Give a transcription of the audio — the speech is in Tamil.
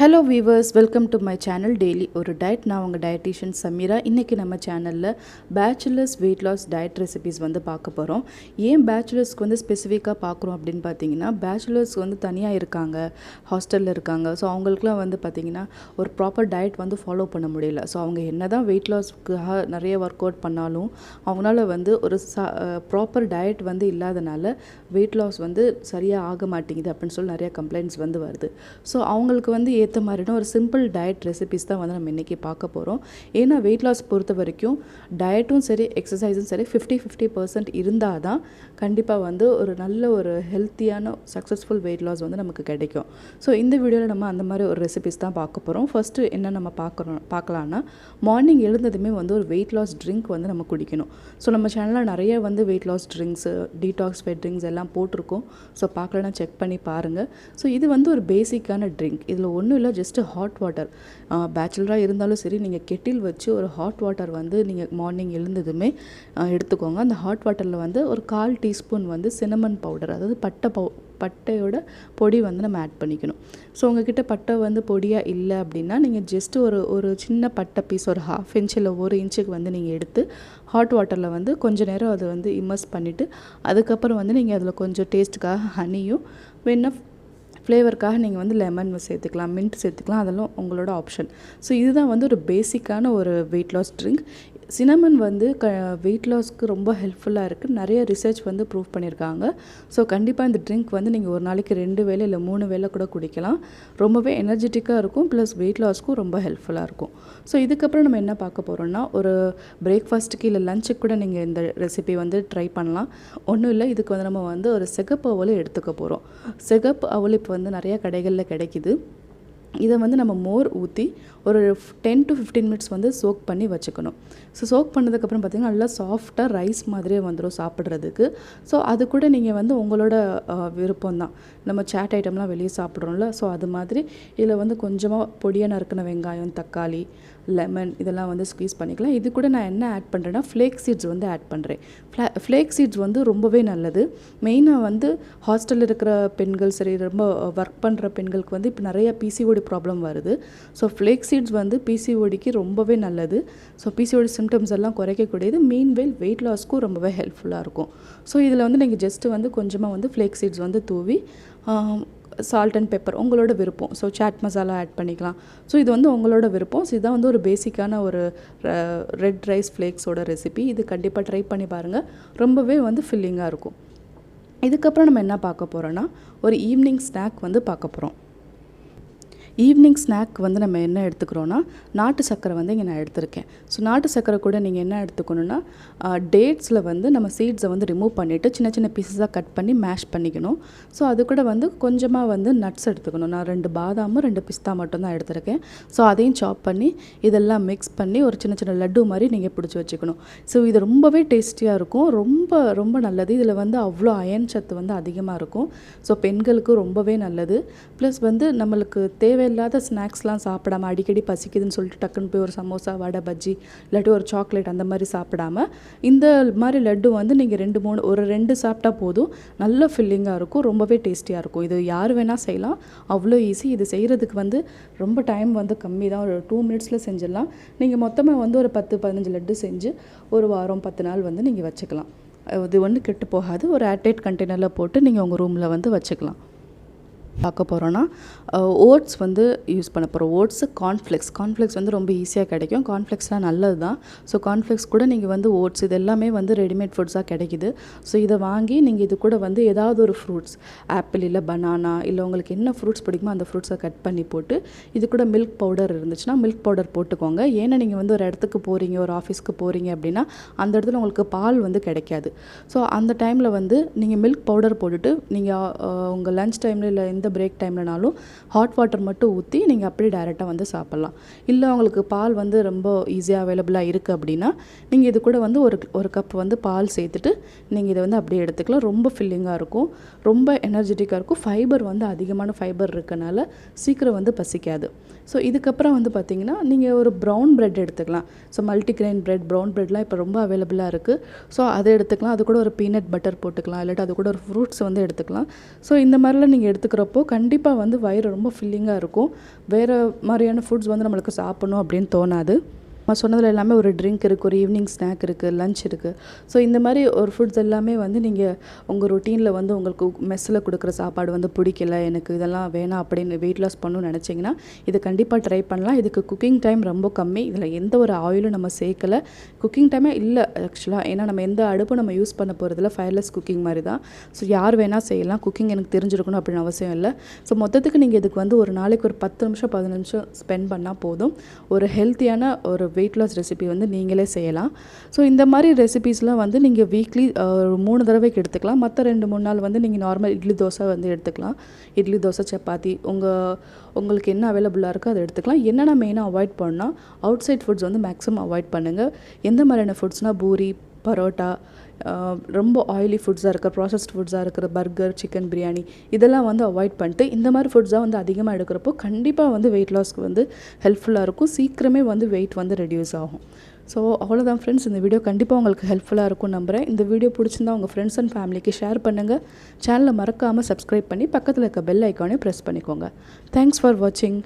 Hello viewers, welcome to my channel daily ஒரு டயட். நான் உங்கள் டயட்டிஷியன் சமீரா. இன்றைக்கி நம்ம சேனலில் bachelors weight loss diet recipes வந்து பார்க்க போகிறோம். ஏன் பேச்சுலர்ஸ்க்கு வந்து ஸ்பெசிஃபிக்காக பார்க்குறோம் அப்படின்னு பார்த்தீங்கன்னா, பேச்சுலர்ஸ் வந்து தனியாக இருக்காங்க, ஹாஸ்டலில் இருக்காங்க. ஸோ அவங்களுக்குலாம் வந்து பார்த்திங்கன்னா ஒரு ப்ராப்பர் டயட் வந்து ஃபாலோ பண்ண முடியல. ஸோ அவங்க என்ன தான் வெயிட் லாஸ்க்காக நிறைய ஒர்க் அவுட் பண்ணாலும் அவங்களால வந்து ஒரு ப்ராப்பர் டயட் வந்து இல்லாதனால வெயிட் லாஸ் வந்து சரியாக ஆக மாட்டேங்குது அப்படின்னு சொல்லி நிறைய கம்ப்ளைண்ட்ஸ் வந்து வருது. ஸோ அவங்களுக்கு வந்து ஏற்ற மாதிரினா ஒரு சிம்பிள் டயட் ரெசிபிஸ் தான் வந்து நம்ம இன்றைக்கி பார்க்க போகிறோம். ஏன்னா வெயிட் லாஸ் பொறுத்த வரைக்கும் டயட்டும் சரி எக்ஸசைஸும் சரி 50% இருந்தால் தான் கண்டிப்பாக வந்து ஒரு நல்ல ஒரு ஹெல்த்தியான சக்ஸஸ்ஃபுல் வெயிட் லாஸ் வந்து நமக்கு கிடைக்கும். ஸோ இந்த வீடியோவில் நம்ம அந்த மாதிரி ஒரு ரெசிபிஸ் தான் பார்க்க போகிறோம். ஃபஸ்ட்டு என்ன நம்ம பார்க்கலான்னா, மார்னிங் எழுந்ததுமே வந்து ஒரு வெயிட் லாஸ் ட்ரிங்க் வந்து நம்ம குடிக்கணும். ஸோ நம்ம சேனலில் நிறைய வந்து weight loss drinks, detox fat drinks எல்லாம் போட்டிருக்கோம். ஸோ பார்க்கலன்னா செக் பண்ணி பாருங்கள். ஸோ இது வந்து ஒரு பேசிக்கான ட்ரிங்க். இதில் ஒன்றும் இல்லை, ஜஸ்ட்டு ஹாட் வாட்டர். பேச்சுலராக இருந்தாலும் சரி, நீங்கள் கெட்டில் வச்சு ஒரு ஹாட் வாட்டர் வந்து நீங்கள் மார்னிங் எழுந்ததுமே எடுத்துக்கோங்க. அந்த ஹாட் வாட்டரில் வந்து ஒரு 1/4 டீஸ்பூன் வந்து சினமன் பவுடர், அதாவது பட்டையோட பொடி வந்து நம்ம ஆட் பண்ணிக்கணும். ஸோ உங்ககிட்ட பட்டை வந்து பொடியாக இல்லை அப்படின்னா நீங்கள் ஜஸ்ட்டு ஒரு சின்ன பட்டை பீஸ் ஒரு 1/2 இன்ச் இல்லை 1 இன்ச்சுக்கு வந்து நீங்கள் எடுத்து ஹாட் வாட்டரில் வந்து கொஞ்சம் நேரம் அதை வந்து இம்மர்ஸ் பண்ணிவிட்டு அதுக்கப்புறம் வந்து நீங்கள் அதில் கொஞ்சம் டேஸ்ட்டுக்காக ஹனியும் வேணா ஃப்ளேவருக்காக நீங்கள் வந்து லெமன் சேர்த்துக்கலாம், மின்ட் சேர்த்துக்கலாம், அதெல்லாம் உங்களோட ஆப்ஷன். ஸோ இதுதான் வந்து ஒரு பேசிக்கான ஒரு வெயிட் லாஸ் ட்ரிங்க். சினமன் வந்து வெயிட் லாஸ்க்கு ரொம்ப ஹெல்ப்ஃபுல்லாக இருக்குது. நிறைய ரிசர்ச் வந்து ப்ரூவ் பண்ணியிருக்காங்க. ஸோ கண்டிப்பாக இந்த ட்ரிங்க் வந்து நீங்கள் ஒரு நாளைக்கு 2 வேளை இல்லை 3 வேளை கூட குடிக்கலாம். ரொம்பவே எனர்ஜெட்டிக்காக இருக்கும், ப்ளஸ் வெயிட் லாஸ்க்கும் ரொம்ப ஹெல்ப்ஃபுல்லாக இருக்கும். ஸோ இதுக்கப்புறம் நம்ம என்ன பார்க்க போகிறோம்னா, ஒரு பிரேக்ஃபாஸ்ட்டுக்கு இல்லை லஞ்சுக்கு கூட நீங்கள் இந்த ரெசிபி வந்து ட்ரை பண்ணலாம். ஒன்றும் இல்லை, இதுக்கு வந்து நம்ம வந்து ஒரு சிகப்பு அவலை எடுத்துக்க போகிறோம். சிகப்பு அவல் இப்போ வந்து நிறையா கடைகளில் கிடைக்கிது. இதை வந்து நம்ம மோர் ஊற்றி ஒரு 10 to 15 மினிட்ஸ் வந்து சோக் பண்ணி வச்சுக்கணும். ஸோ சோக் பண்ணதுக்கப்புறம் பார்த்திங்கன்னா நல்லா சாஃப்டாக ரைஸ் மாதிரியே வந்துடும் சாப்பிட்றதுக்கு. ஸோ அது கூட நீங்கள் வந்து உங்களோட விருப்பம் தான். நம்ம சாட் ஐட்டம்லாம் வெளியே சாப்பிட்றோம்ல, ஸோ அது மாதிரி இதில் வந்து கொஞ்சமாக பொடியாக நறுக்கின வெங்காயம், தக்காளி, லெமன் இதெல்லாம் வந்து ஸ்க்வீஸ் பண்ணிக்கலாம். இது கூட நான் என்ன ஆட் பண்ணுறேன்னா, ஃப்ளேக் சீட்ஸ் வந்து ஆட் பண்ணுறேன். ஃப்ளேக் சீட்ஸ் வந்து ரொம்பவே நல்லது. மெயினாக வந்து ஹாஸ்டலில் இருக்கிற பெண்கள் சரி, ரொம்ப ஒர்க் பண்ணுற பெண்களுக்கு வந்து இப்போ நிறைய பிசிஓடி ப்ராப்ளம் வருது. ஸோ ஃப்ளேக் சீட்ஸ் வந்து பிசிஓடிக்கு ரொம்பவே நல்லது. ஸோ பிசிஓடி சிம்டம்ஸ் எல்லாம் குறைக்கக்கூடியது. மீன்வெயில் வெயிட் லாஸ்க்கும் ரொம்பவே ஹெல்ப்ஃபுல்லாக இருக்கும். ஸோ இதில் வந்து நீங்கள் ஜஸ்ட்டு வந்து கொஞ்சமாக வந்து ஃப்ளேக் சீட்ஸ் வந்து தூவி சால்ட் அண்ட் பெப்பர் உங்களோட விருப்பம். ஸோ சாட் மசாலா ஆட் பண்ணிக்கலாம். ஸோ இது வந்து உங்களோட விருப்பம். ஸோ இதுதான் வந்து ஒரு பேசிக்கான ஒரு ரெட் ரைஸ் ஃப்ளேக்ஸோட ரெசிபி. இது கண்டிப்பாக ட்ரை பண்ணி பாருங்கள். ரொம்பவே வந்து ஃபில்லிங்காக இருக்கும். இதுக்கப்புறம் நம்ம என்ன பார்க்க போகிறோன்னா, ஒரு ஈவினிங் ஸ்நாக் வந்து பார்க்க போகிறோம். ஈவினிங் ஸ்நாக் வந்து நம்ம என்ன எடுத்துக்கிறோன்னா, நாட்டு சர்க்கரை வந்து இங்கே நான் எடுத்திருக்கேன். ஸோ நாட்டு சர்க்கரை கூட நீங்கள் என்ன எடுத்துக்கணுன்னா, டேட்ஸில் வந்து நம்ம சீட்ஸை வந்து ரிமூவ் பண்ணிவிட்டு சின்ன சின்ன பீஸஸாக கட் பண்ணி மேஷ் பண்ணிக்கணும். ஸோ அது கூட வந்து கொஞ்சமாக வந்து நட்ஸ் எடுத்துக்கணும். நான் 2 பாதாமும் 2 பிஸ்தா மட்டும் தான் எடுத்திருக்கேன். ஸோ அதையும் சாப் பண்ணி இதெல்லாம் மிக்ஸ் பண்ணி ஒரு சின்ன சின்ன லட்டு மாதிரி நீங்கள் பிடிச்சி வச்சுக்கணும். ஸோ இது ரொம்பவே டேஸ்டியாக இருக்கும். ரொம்ப ரொம்ப நல்லது. இதில் வந்து அவ்வளோ அயன் சத்து வந்து அதிகமாக இருக்கும். ஸோ பெண்களுக்கு ரொம்பவே நல்லது. ப்ளஸ் வந்து நம்மளுக்கு தேவையில்லாத ஸ்நாக்ஸ்லாம் சாப்பிடாமல் அடிக்கடி பசிக்குதுன்னு சொல்லிட்டு டக்குன்னு போய் ஒரு சமோசா, வடை, பஜ்ஜி இல்லாட்டி ஒரு சாக்லேட் அந்த மாதிரி சாப்பிடாமல் இந்த மாதிரி லட்டு வந்து நீங்கள் 2 சாப்பிட்டா போதும். நல்ல ஃபில்லிங்காக இருக்கும், ரொம்பவே டேஸ்டியாக இருக்கும். இது யார் வேணால் செய்யலாம், அவ்வளோ ஈஸி. இது செய்கிறதுக்கு வந்து ரொம்ப டைம் வந்து கம்மி தான். ஒரு 2 மினிட்ஸில் செஞ்சிடலாம். நீங்கள் மொத்தமாக வந்து ஒரு 10-15 லட்டு செஞ்சு ஒரு வாரம் 10 நாள் வந்து நீங்கள் வச்சுக்கலாம். இது ஒன்றும் கெட்டு போகாது. ஒரு ஏர்டைட் கண்டெய்னரில் போட்டு நீங்கள் உங்கள் ரூமில் வந்து வச்சுக்கலாம். பார்க்க போகிறோன்னா, ஓட்ஸ் வந்து யூஸ் பண்ண போகிறோம். ஓட்ஸு, கார்ன்ஃப்ளெக்ஸ் வந்து ரொம்ப ஈஸியாக கிடைக்கும். கார்ன்ஃப்ளெக்ஸ்லாம் நல்லது தான். ஸோ கார்ன்ஃப்ளெக்ஸ் கூட நீங்கள் வந்து ஓட்ஸ் இது எல்லாமே வந்து ரெடிமேட் ஃபுட்ஸாக கிடைக்குது. ஸோ இதை வாங்கி நீங்கள் இது கூட வந்து ஏதாவது ஒரு ஃப்ரூட்ஸ், ஆப்பிள் இல்லை பனானா இல்லை உங்களுக்கு என்ன ஃப்ரூட்ஸ் பிடிக்குமோ அந்த ஃப்ரூட்ஸை கட் பண்ணி போட்டு இது கூட மில்க் பவுடர் இருந்துச்சுன்னா மில்க் பவுடர் போட்டுக்கோங்க. ஏன்னா நீங்கள் வந்து ஒரு இடத்துக்கு போகிறீங்க, ஒரு ஆஃபீஸ்க்கு போகிறீங்க அப்படின்னா அந்த இடத்துல உங்களுக்கு பால் வந்து கிடைக்காது. ஸோ அந்த டைமில் வந்து நீங்கள் மில்க் பவுடர் போட்டுட்டு நீங்கள் உங்கள் லன்ச் டைமில் இல்லை இந்த பிரேக் டைம்லனாலும் ஹாட் வாட்டர் மட்டும் ஊற்றி நீங்கள் அப்படியே டைரெக்டாக வந்து சாப்பிட்லாம். இல்லை உங்களுக்கு பால் வந்து ரொம்ப ஈஸியாக அவைலபிளாக இருக்குது அப்படின்னா நீங்கள் இது கூட வந்து ஒரு கப் வந்து பால் சேர்த்துட்டு நீங்கள் இதை வந்து அப்படியே எடுத்துக்கலாம். ரொம்ப ஃபில்லிங்காக இருக்கும், ரொம்ப எனர்ஜெட்டிக்காக இருக்கும். ஃபைபர் வந்து அதிகமான ஃபைபர் இருக்கனால சீக்கிரம் வந்து பசிக்காது. ஸோ இதுக்கப்புறம் வந்து பார்த்திங்கன்னா நீங்கள் ஒரு ப்ரௌன் ப்ரெட் எடுத்துக்கலாம். ஸோ மல்டிக்ரெயின் ப்ரெட், ப்ரௌன் ப்ரெட்லாம் இப்போ ரொம்ப அவைலபிளாக இருக்குது. ஸோ அதை எடுத்துக்கலாம். அது கூட ஒரு பீனட் பட்டர் போட்டுக்கலாம், இல்லாட்டி அது கூட ஒரு ஃப்ரூட்ஸ் வந்து எடுத்துக்கலாம். ஸோ இந்த மாதிரிலாம் நீங்கள் எடுத்துக்கிறப்போ கண்டிப்பாக வந்து வயிறு வயிறு ரொம்ப ஃபில்லிங்காக இருக்கும். வேறு மாதிரியான ஃபுட்ஸ் வந்து நம்மளுக்கு சாப்பிடணும் அப்படின்னு தோணாது. நான் சொன்னதில் எல்லாமே ஒரு ட்ரிங்க் இருக்குது, ஒரு ஈவினிங் ஸ்நாக் இருக்குது, லஞ்ச் இருக்குது. ஸோ இந்த மாதிரி ஒரு ஃபுட்ஸ் எல்லாமே வந்து நீங்கள் உங்கள் ரொட்டீனில் வந்து உங்களுக்கு மெஸ்ஸில் கொடுக்குற சாப்பாடு வந்து பிடிக்கல, எனக்கு இதெல்லாம் வேணாம் அப்படின்னு வெயிட் லாஸ் பண்ணணும்னு நினச்சிங்கன்னா இது கண்டிப்பாக ட்ரை பண்ணலாம். இதுக்கு குக்கிங் டைம் ரொம்ப கம்மி. இதில் எந்த ஒரு ஆயிலும் நம்ம சேர்க்கலை. குக்கிங் டைமே இல்லை ஆக்சுவலாக. ஏன்னா நம்ம எந்த அடுப்பும் நம்ம யூஸ் பண்ண போகிறதில்ல. ஃபயர்லெஸ் குக்கிங் மாதிரி தான். ஸோ யார் வேணால் செய்யலாம். குக்கிங் எனக்கு தெரிஞ்சிருக்கணும் அப்படின்னு அவசியம் இல்லை. ஸோ மொத்தத்துக்கு நீங்கள் இதுக்கு வந்து ஒரு நாளைக்கு ஒரு 10 நிமிஷம் 15 நிமிஷம் ஸ்பெண்ட் பண்ணால் போதும். ஒரு ஹெல்த்தியான ஒரு வெயிட் லாஸ் ரெசிபி வந்து நீங்களே செய்யலாம். ஸோ இந்த மாதிரி ரெசிபீஸ்லாம் வந்து நீங்கள் வீக்லி 3 தடவைக்கு எடுத்துக்கலாம். மற்ற 2-3 நாள் வந்து நீங்கள் நார்மல் இட்லி தோசை வந்து எடுத்துக்கலாம். இட்லி தோசை சப்பாத்தி உங்களுக்கு என்ன அவைலபிளாக இருக்கோ அதை எடுத்துக்கலாம். என்னென்ன மெயினாக அவாய்ட் பண்ணால் அவுட் சைட் ஃபுட்ஸ் வந்து மேக்ஸிமம் அவாய்ட் பண்ணுங்கள். எந்த மாதிரியான ஃபுட்ஸ்னால் பூரி, பரோட்டா, ரொம்ப ஆயிலி ஃபுட்ஸாக இருக்கிற ப்ராசஸ்ட் ஃபுட்ஸாக இருக்கிற பர்கர், சிக்கன் பிரியாணி இதெல்லாம் வந்து அவாய்ட் பண்ணிட்டு இந்த மாதிரி ஃபுட்ஸாக வந்து அதிகமாக எடுக்கிறப்போ கண்டிப்பாக வந்து வெயிட் லாஸ்க்கு வந்து ஹெல்ப்ஃபுல்லாக இருக்கும். சீக்கிரமே வந்து வெயிட் வந்து ரெடியூஸ் ஆகும். ஸோ அவ்வளோதான் ஃப்ரெண்ட்ஸ், இந்த வீடியோ கண்டிப்பாக உங்களுக்கு ஹெல்ப்ஃபுல்லாக இருக்கும் நம்புகிறேன். இந்த வீடியோ பிடிச்சிருந்தா உங்கள் ஃப்ரெண்ட்ஸ் அண்ட் ஃபேமிலிக்கு ஷேர் பண்ணுங்கள். சேனலை மறக்காமல் சப்ஸ்கிரைப் பண்ணி பக்கத்தில் இருக்க பெல் ஐக்கானே ப்ரெஸ் பண்ணிக்கோங்க. தேங்க்ஸ் ஃபார் வாட்சிங்.